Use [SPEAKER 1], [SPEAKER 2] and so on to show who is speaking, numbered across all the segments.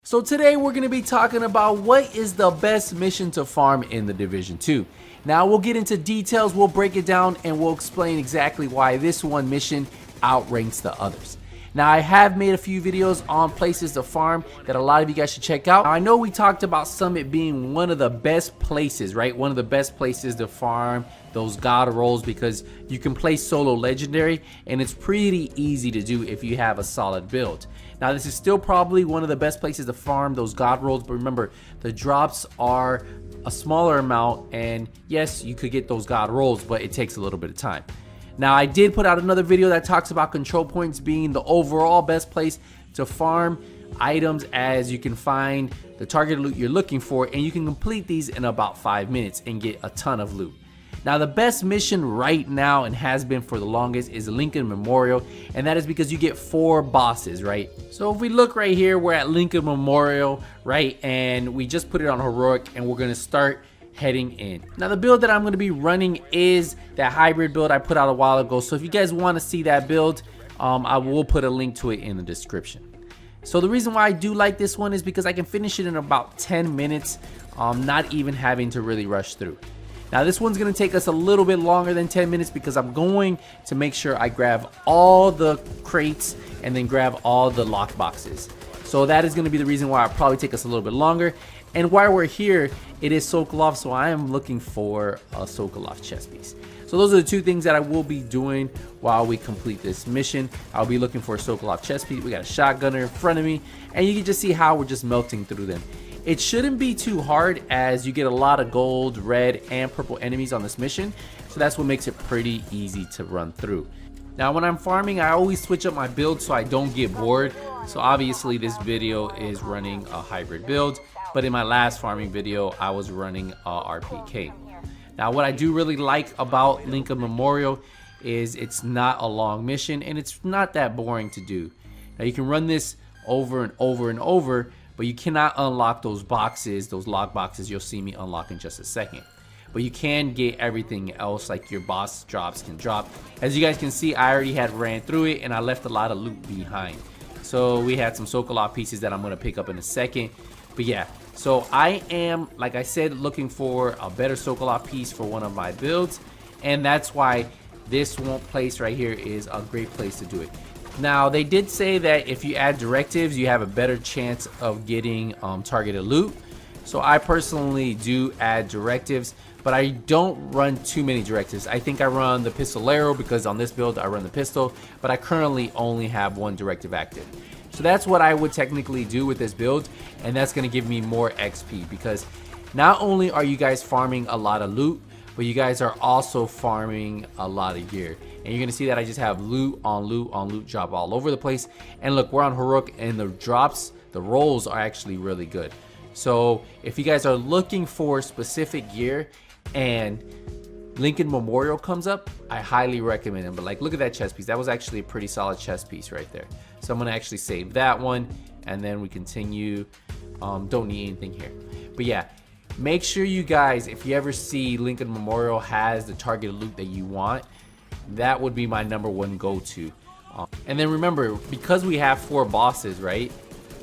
[SPEAKER 1] So today we're going to be talking about what is the best mission to farm in the Division 2. Now we'll get into details, we'll break it down, and we'll explain exactly why this one mission outranks the others. Now I have made a few videos on places to farm that a lot of you guys should check out. Now, I know we talked about Summit being one of the best places, right? One of the best places to farm those god rolls because you can play solo legendary and it's pretty easy to do if you have a solid build. Now this is still probably one of the best places to farm those god rolls, but remember the drops are a smaller amount, and yes, you could get those god rolls, but it takes a little bit of time. Now I did put out another video that talks about control points being the overall best place to farm items, as you can find the target loot you're looking for and you can complete these in about 5 minutes and get a ton of loot. Now the best mission right now, and has been for the longest, is Lincoln Memorial, and that is because you get 4 bosses, right? So if we look right here, we're at Lincoln Memorial, right? And we just put it on heroic and we're gonna start heading in. Now the build that I'm going to be running is that hybrid build I put out a while ago, so if you guys want to see that build, I will put a link to it in the description. So the reason why I do like this one is because I can finish it in about 10 minutes, not even having to really rush through. Now this one's going to take us a little bit longer than 10 minutes because I'm going to make sure I grab all the crates and then grab all the lock boxes. So that is going to be the reason why it'll probably take us a little bit longer. And while we're here, it is Sokolov, so I am looking for a Sokolov chest piece. So those are the 2 things that I will be doing while we complete this mission. I'll be looking for a Sokolov chest piece. We got a shotgunner in front of me, and you can just see how we're just melting through them. It shouldn't be too hard as you get a lot of gold, red, and purple enemies on this mission. So that's what makes it pretty easy to run through. Now when I'm farming, I always switch up my build so I don't get bored. So obviously this video is running a hybrid build, but in my last farming video I was running a RPK. Now what I do really like about Lincoln Memorial is it's not a long mission and it's not that boring to do. Now you can run this over and over and over, but you cannot unlock those boxes, those lock boxes you'll see me unlock in just a second. But you can get everything else, like your boss drops can drop. As you guys can see, I already had ran through it and I left a lot of loot behind. So we had some Sokolov pieces that I'm going to pick up in a second. But yeah, so I am, like I said, looking for a better Sokolov piece for one of my builds. And that's why this one place right here is a great place to do it. Now they did say that if you add directives, you have a better chance of getting targeted loot. So I personally do add directives, but I don't run too many directives. I think I run the pistolero because on this build I run the pistol, but I currently only have 1 directive active. So that's what I would technically do with this build, and that's going to give me more XP because not only are you guys farming a lot of loot, but you guys are also farming a lot of gear. And you're going to see that I just have loot on loot on loot drop all over the place. And look, we're on heroic and the drops, the rolls are actually really good. So if you guys are looking for specific gear and Lincoln Memorial comes up, I highly recommend it. But like, look at that chest piece. That was actually a pretty solid chest piece right there. So I'm going to actually save that one and then we continue. Don't need anything here. But yeah, make sure you guys, if you ever see Lincoln Memorial has the targeted loot that you want, that would be my #1 go-to. And then remember, because we have 4 bosses, right?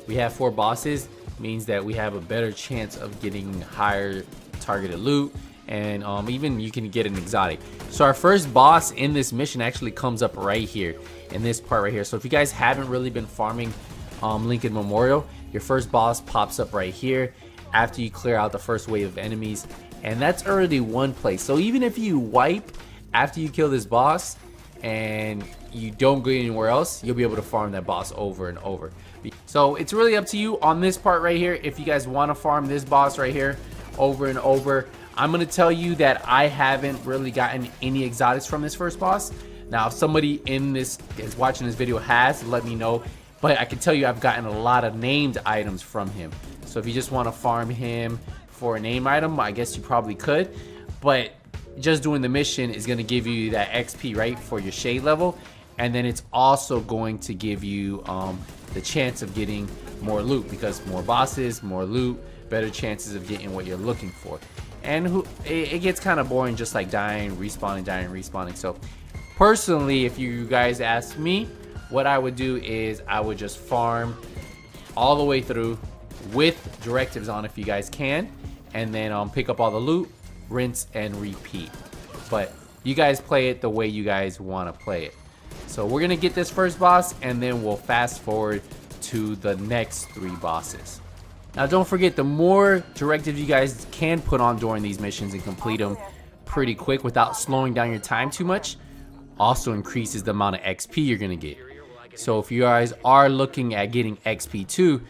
[SPEAKER 1] We have 4 bosses, means that we have a better chance of getting higher targeted loot, and even you can get an exotic. So our first boss in this mission actually comes up right here in this part right here. So if you guys haven't really been farming Lincoln Memorial, your first boss pops up right here after you clear out the first wave of enemies, and that's already 1 place. So even if you wipe after you kill this boss and you don't go anywhere else, you'll be able to farm that boss over and over. So it's really up to you on this part right here. If you guys want to farm this boss right here over and over, I'm going to tell you that I haven't really gotten any exotics from this first boss. Now if somebody in this is watching this video has, let me know, but I can tell you I've gotten a lot of named items from him. So if you just want to farm him for a name item, I guess you probably could, but just doing the mission is going to give you that XP, right, for your shade level, and then it's also going to give you the chance of getting more loot, because more bosses, more loot, better chances of getting what you're looking for. And it gets kind of boring just like dying, respawning, dying, respawning. So personally, if you guys ask me, what I would do is I would just farm all the way through with directives on if you guys can, and then pick up all the loot, rinse and repeat. But you guys play it the way you guys want to play it. So we're gonna get this first boss, and then we'll fast forward to the next 3 bosses. Now don't forget, the more directives you guys can put on during these missions and complete them pretty quick without slowing down your time too much, also increases the amount of XP you're gonna get. So if you guys are looking at getting XP too,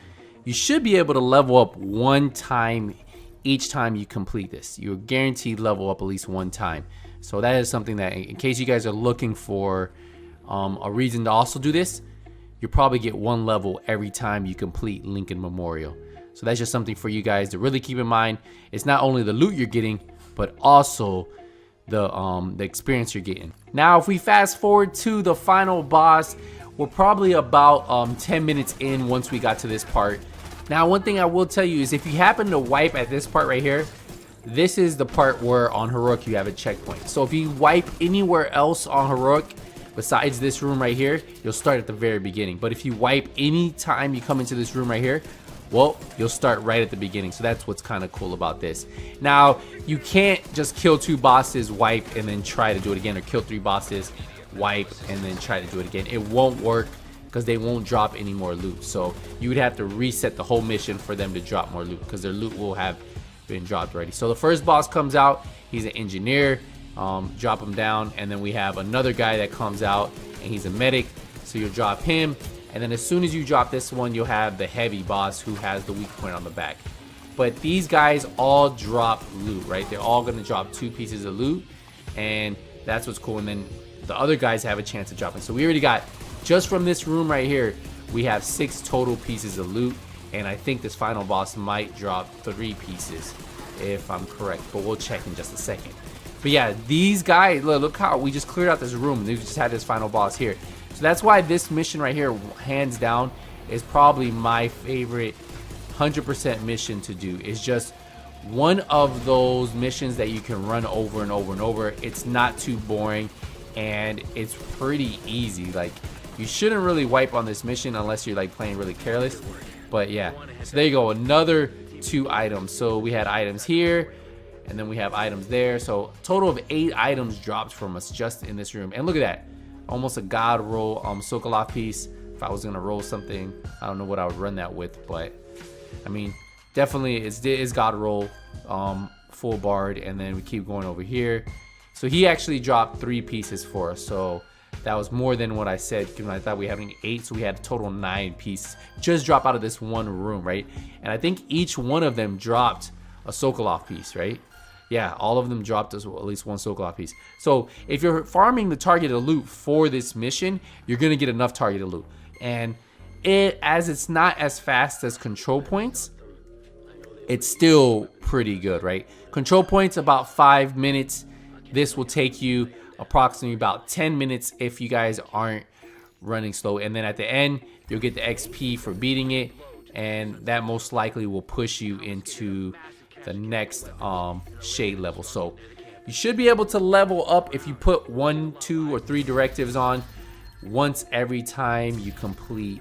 [SPEAKER 1] you should be able to level up 1 time each time you complete this. You're guaranteed level up at least 1 time. So that is something that, in case you guys are looking for a reason to also do this, you probably get 1 level every time you complete Lincoln Memorial. So that's just something for you guys to really keep in mind. It's not only the loot you're getting, but also the experience you're getting. Now, if we fast forward to the final boss, we're probably about 10 minutes in once we got to this part. Now, one thing I will tell you is if you happen to wipe at this part right here, this is the part where on Heroic you have a checkpoint. So if you wipe anywhere else on Heroic besides this room right here, you'll start at the very beginning. But if you wipe any time you come into this room right here, well, you'll start right at the beginning. So that's what's kind of cool about this. Now, you can't just kill 2 bosses, wipe, and then try to do it again, or kill 3 bosses, wipe, and then try to do it again. It won't work because they won't drop any more loot. So you would have to reset the whole mission for them to drop more loot, because their loot will have been dropped already. So the first boss comes out, he's an engineer, drop him down, and then we have another guy that comes out and he's a medic, so you'll drop him. And then as soon as you drop this one, you'll have the heavy boss who has the weak point on the back. But these guys all drop loot, right? They're all gonna drop 2 pieces of loot, and that's what's cool. And then the other guys have a chance of dropping. So we already got, just from this room right here, we have 6 total pieces of loot, and I think this final boss might drop 3 pieces, if I'm correct, but we'll check in just a second. But yeah, these guys, look how we just cleared out this room. We just had this final boss here. So that's why this mission right here, hands down, is probably my favorite 100% mission to do. It's just one of those missions that you can run over and over and over. It's not too boring, and it's pretty easy. Like, you shouldn't really wipe on this mission unless you're like playing really careless. But yeah, so there you go, another 2 items. So we had items here, and then we have items there. So total of 8 items dropped from us just in this room. And look at that, almost a god roll Sokolov piece. If I was gonna roll something, I don't know what I would run that with, but I mean, definitely it is god roll, full bard. And then we keep going over here. So he actually dropped 3 pieces for us, so that was more than what I said, because I thought we were having 8, so we had a total 9 pieces just drop out of this one room, right? And I think each one of them dropped a Sokolov piece, right? Yeah, all of them dropped us at least 1 Sokolov piece. So if you're farming the targeted loot for this mission, you're gonna get enough targeted loot. And as it's not as fast as control points, it's still pretty good, right? Control points about 5 minutes. This will take you approximately about 10 minutes if you guys aren't running slow. And then at the end, you'll get the XP for beating it, and that most likely will push you into the next shade level. So you should be able to level up if you put 1, 2, or 3 directives on once every time you complete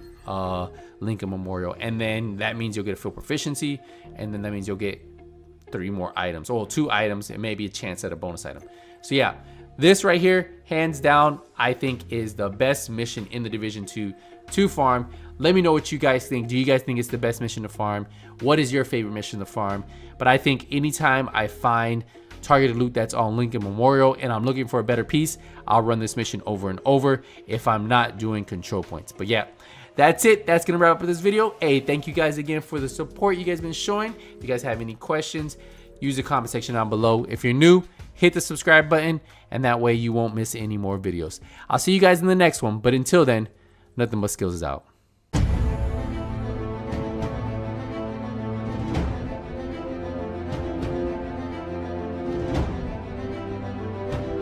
[SPEAKER 1] Lincoln Memorial. And then that means you'll get a full proficiency, and then that means you'll get 3 more items, or 2 items, and maybe a chance at a bonus item. So yeah, this right here, hands down, I think is the best mission in the Division 2 to farm. Let me know what you guys think. Do you guys think it's the best mission to farm? What is your favorite mission to farm? But I think anytime I find targeted loot that's on Lincoln Memorial and I'm looking for a better piece, I'll run this mission over and over if I'm not doing control points. But yeah, that's it. That's gonna wrap up this video. Hey, thank you guys again for the support you guys been showing. If you guys have any questions, use the comment section down below. If you're new, hit the subscribe button, and that way you won't miss any more videos. I'll see you guys in the next one, but until then, nothing but skills is out.